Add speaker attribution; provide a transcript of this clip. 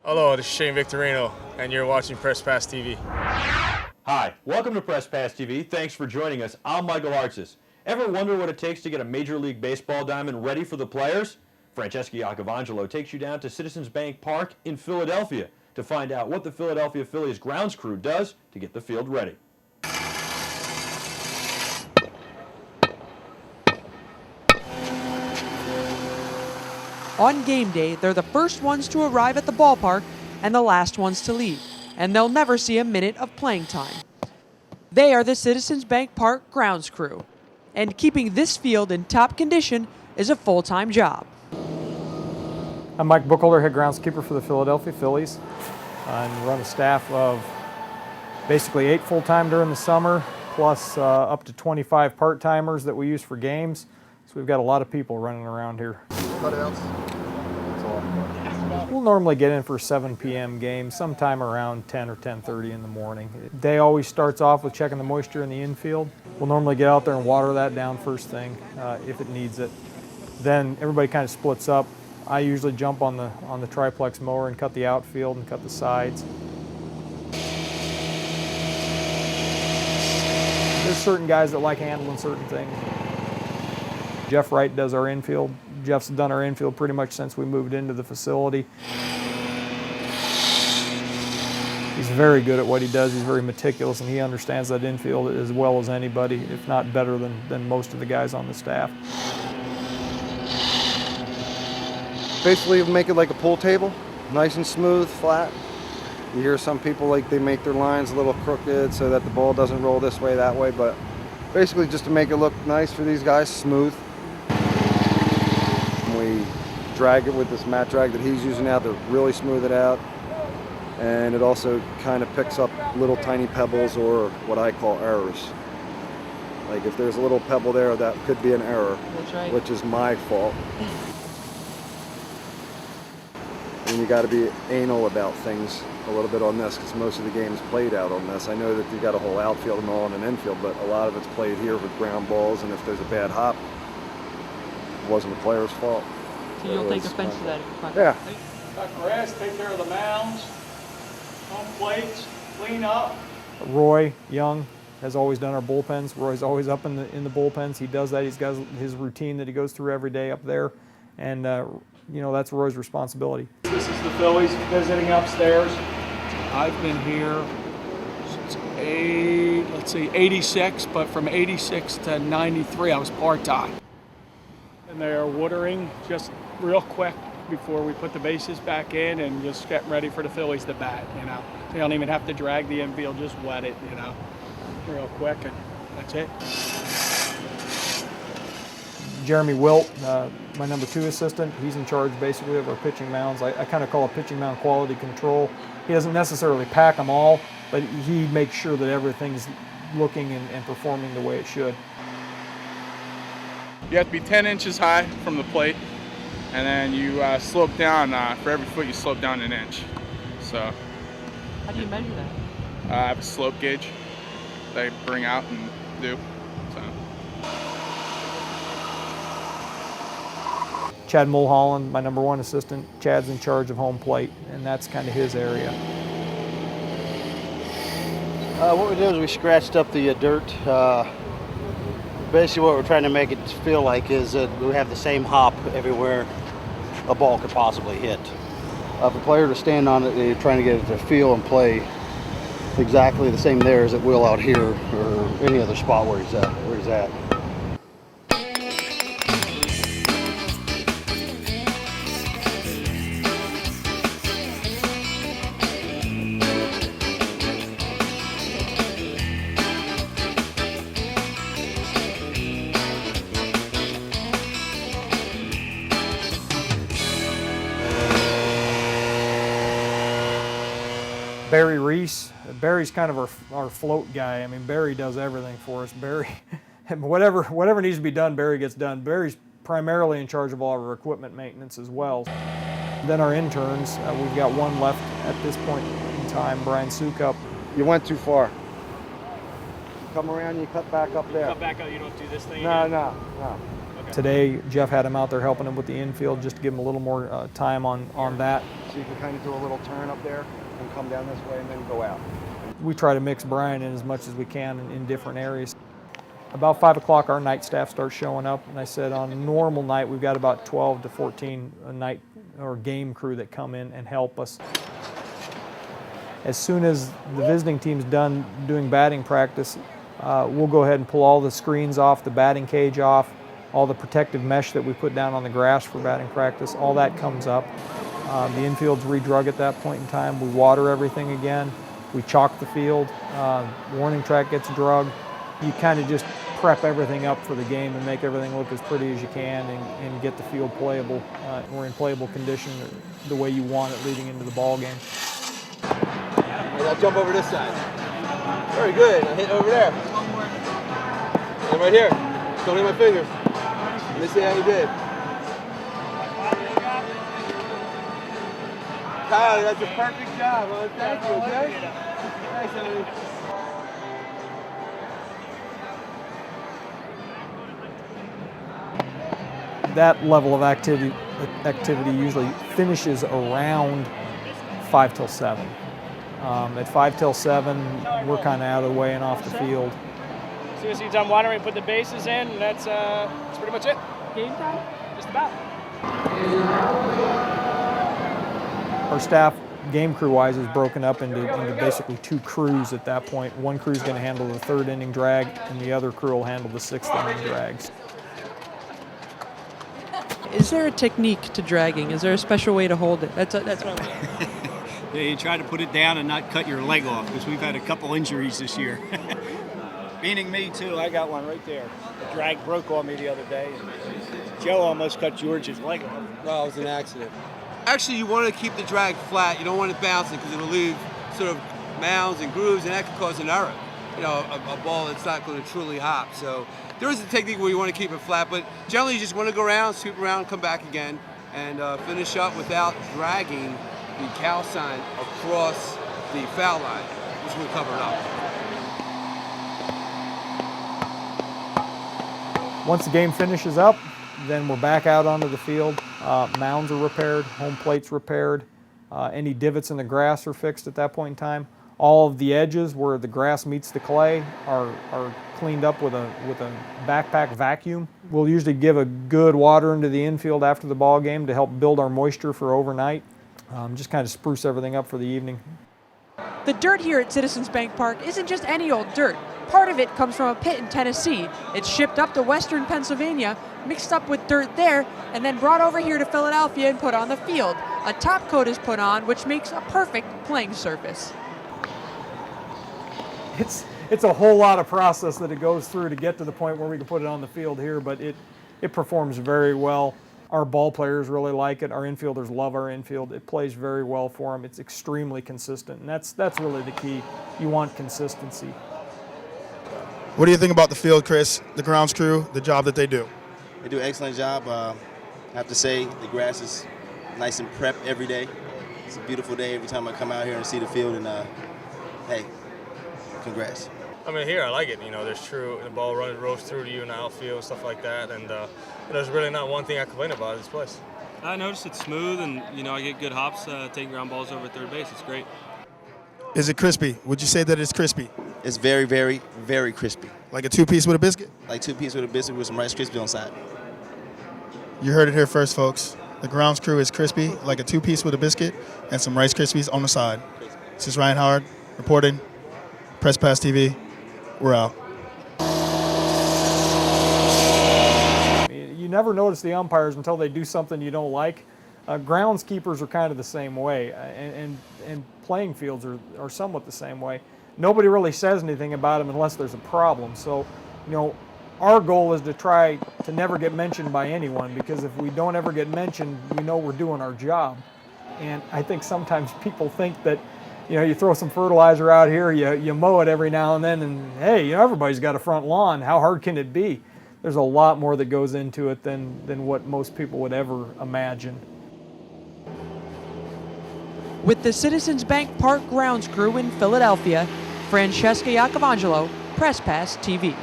Speaker 1: Hello, this is Shane Victorino, and you're watching PressPassTV.
Speaker 2: Hi, welcome to PressPassTV. Thanks for joining us. I'm Michael Hartzis. Ever wonder what it takes to get a Major League Baseball diamond ready for the players? Francesca Iacovangelo takes you down to Citizens Bank Park in Philadelphia to find out what the Philadelphia Phillies Grounds Crew does to get the field ready.
Speaker 3: On game day, they're the first ones to arrive at the ballpark and the last ones to leave, and they'll never see a minute of playing time. They are the Citizens Bank Park Grounds Crew, and keeping this field in top condition is a full-time job.
Speaker 4: I'm Mike Buchholder, head groundskeeper for the Philadelphia Phillies, and run a staff of basically 8 full-time during the summer, plus up to 25 part-timers that we use for games. So we've got a lot of people running around here.
Speaker 5: What else?
Speaker 4: We'll normally get in for 7 p.m. games, sometime around 10 or 10:30 in the morning. Day always starts off with checking the moisture in the infield. We'll normally get out there and water that down first thing if it needs it. Then everybody kind of splits up. I usually jump on the triplex mower and cut the outfield and cut the sides. There's certain guys that like handling certain things. Jeff Wright does our infield. Jeff's done our infield pretty much since we moved into the facility. He's very good at what he does. He's very meticulous, and he understands that infield as well as anybody, if not better than most of the guys on the staff.
Speaker 5: Basically make it like a pool table, nice and smooth, flat. You hear some people like they make their lines a little crooked so that the ball doesn't roll this way, that way, but basically just to make it look nice for these guys, smooth. We drag it with this mat drag that he's using now to really smooth it out. And it also kind of picks up little tiny pebbles, or what I call errors. Like if there's a little pebble there, that could be an error.
Speaker 3: That's right.
Speaker 5: Which is my fault. And you got to be anal about things a little bit on this, because most of the game's played out on this. I know that you got a whole outfield and all in an infield, but a lot of it's played here with ground balls, and if there's a bad hop, it wasn't the player's fault.
Speaker 3: So you'll take offense to that if you find
Speaker 5: Yeah.
Speaker 6: Cut grass, take care of the mounds, home plates, clean up.
Speaker 4: Roy Young has always done our bullpens. Roy's always up in the bullpens. He does that. He's got his routine that he goes through every day up there, and that's Roy's responsibility.
Speaker 6: This is the Phillies visiting upstairs. I've been here since 86, but from 86 to 93 I was part-time. And they are watering just real quick before we put the bases back in, and just getting ready for the Phillies to bat, They don't even have to drag the infield, just wet it, real quick, and that's it.
Speaker 4: Jeremy Wilt, my number 2 assistant, he's in charge basically of our pitching mounds. I kind of call it pitching mound quality control. He doesn't necessarily pack them all, but he makes sure that everything's looking and performing the way it should.
Speaker 7: You have to be 10 inches high from the plate, and then you slope down, for every foot you slope down an inch. So
Speaker 3: How do you measure that?
Speaker 7: I have a slope gauge that I bring out and do. So.
Speaker 4: Chad Mulholland, my number 1 assistant, Chad's in charge of home plate, and that's kind of his area.
Speaker 8: What we did is we scratched up the dirt. Basically what we're trying to make it feel like is that we have the same hop everywhere a ball could possibly hit. If a player to stand on it, you're trying to get it to feel and play exactly the same there as it will out here or any other spot where he's at.
Speaker 4: Barry Reese. Barry's kind of our float guy. I mean, Barry does everything for us. Barry, whatever needs to be done, Barry gets done. Barry's primarily in charge of all of our equipment maintenance as well. Then our interns, we've got one left at this point in time, Brian Sukup.
Speaker 5: You went too far. Come around, you cut back up there.
Speaker 6: Cut back out, you don't do this thing
Speaker 5: No,
Speaker 6: again?
Speaker 5: no.
Speaker 4: Today, Jeff had him out there helping him with the infield just to give him a little more time on that.
Speaker 5: So you can kind of do a little turn up there and come down this way and then go out.
Speaker 4: We try to mix Brian in as much as we can in different areas. About 5 o'clock, our night staff starts showing up, and I said on a normal night, we've got about 12 to 14 night or game crew that come in and help us. As soon as the visiting team's done doing batting practice, we'll go ahead and pull all the screens off, the batting cage off, all the protective mesh that we put down on the grass for batting practice, all that comes up. The infield's re-drug at that point in time. We water everything again. We chalk the field. Warning track gets drugged. You kind of just prep everything up for the game and make everything look as pretty as you can and get the field playable or in playable condition the way you want it leading into the ball game.
Speaker 9: I'll jump over this side. Very good. I'll hit over there. And right here. Don't hit my fingers. Let me see how you did. Kyle, that's a perfect job. Huh? Thank you, okay? Thanks, Emily.
Speaker 4: That level of activity usually finishes around 5 till 7. At 5 till 7, we're kind of out of the way and off the field.
Speaker 6: As soon as you're done watering, put the bases in, and that's pretty much it. Game time? Just about.
Speaker 4: Our staff, game crew-wise, is broken up into basically 2 crews at that point. One crew's going to handle the 3rd inning drag, and the other crew will handle the 6th inning drags.
Speaker 3: Is there a technique to dragging? Is there a special way to hold it? That's what I'm saying.
Speaker 10: Yeah, you try to put it down and not cut your leg off, because we've had a couple injuries this year. Meaning me too, I got one right there. The drag broke on me the other day. And Joe almost cut George's leg off.
Speaker 9: Well, it was an accident. Actually, you want to keep the drag flat. You don't want it bouncing because it'll leave sort of mounds and grooves, and that could cause an error. You know, a ball that's not going to truly hop. So there is a technique where you want to keep it flat, but generally you just want to go around, sweep around, come back again, and finish up without dragging the cow sign across the foul line, which will cover it up.
Speaker 4: Once the game finishes up, then we're back out onto the field. Mounds are repaired, home plate's repaired. Any divots in the grass are fixed at that point in time. All of the edges where the grass meets the clay are cleaned up with a backpack vacuum. We'll usually give a good water into the infield after the ball game to help build our moisture for overnight. Just kind of spruce everything up for the evening.
Speaker 3: The dirt here at Citizens Bank Park isn't just any old dirt. Part of it comes from a pit in Tennessee. It's shipped up to western Pennsylvania, mixed up with dirt there, and then brought over here to Philadelphia and put on the field. A top coat is put on, which makes a perfect playing surface.
Speaker 4: It's a whole lot of process that it goes through to get to the point where we can put it on the field here, but it performs very well. Our ball players really like it. Our infielders love our infield. It plays very well for them. It's extremely consistent, and that's really the key. You want consistency.
Speaker 11: What do you think about the field, Chris, the grounds crew, the job that they do?
Speaker 12: They do an excellent job. I have to say the grass is nice and prepped every day. It's a beautiful day every time I come out here and see the field, and hey, congrats.
Speaker 1: I mean, here I like it. You know, there's true, the ball rolls through to you in the outfield, stuff like that, and there's really not one thing I complain about at this place.
Speaker 13: I noticed it's smooth, and I get good hops taking ground balls over third base. It's great.
Speaker 11: Is it crispy? Would you say that it's crispy?
Speaker 12: It's very, very, very crispy.
Speaker 11: Like a 2-piece with a biscuit?
Speaker 12: Like 2-piece with a biscuit with some Rice Krispies on side.
Speaker 11: You heard it here first, folks. The grounds crew is crispy, like a 2-piece with a biscuit and some Rice Krispies on the side. This is Ryan Howard reporting, PressPassTV. We're out.
Speaker 4: You never notice the umpires until they do something you don't like. Groundskeepers are kind of the same way, and playing fields are somewhat the same way. Nobody really says anything about them unless there's a problem. So, our goal is to try to never get mentioned by anyone, because if we don't ever get mentioned, we know we're doing our job. And I think sometimes people think that, you throw some fertilizer out here, you mow it every now and then, and hey, everybody's got a front lawn. How hard can it be? There's a lot more that goes into it than what most people would ever imagine.
Speaker 3: With the Citizens Bank Park Grounds Crew in Philadelphia, Francesca Iacovangelo, PressPass TV.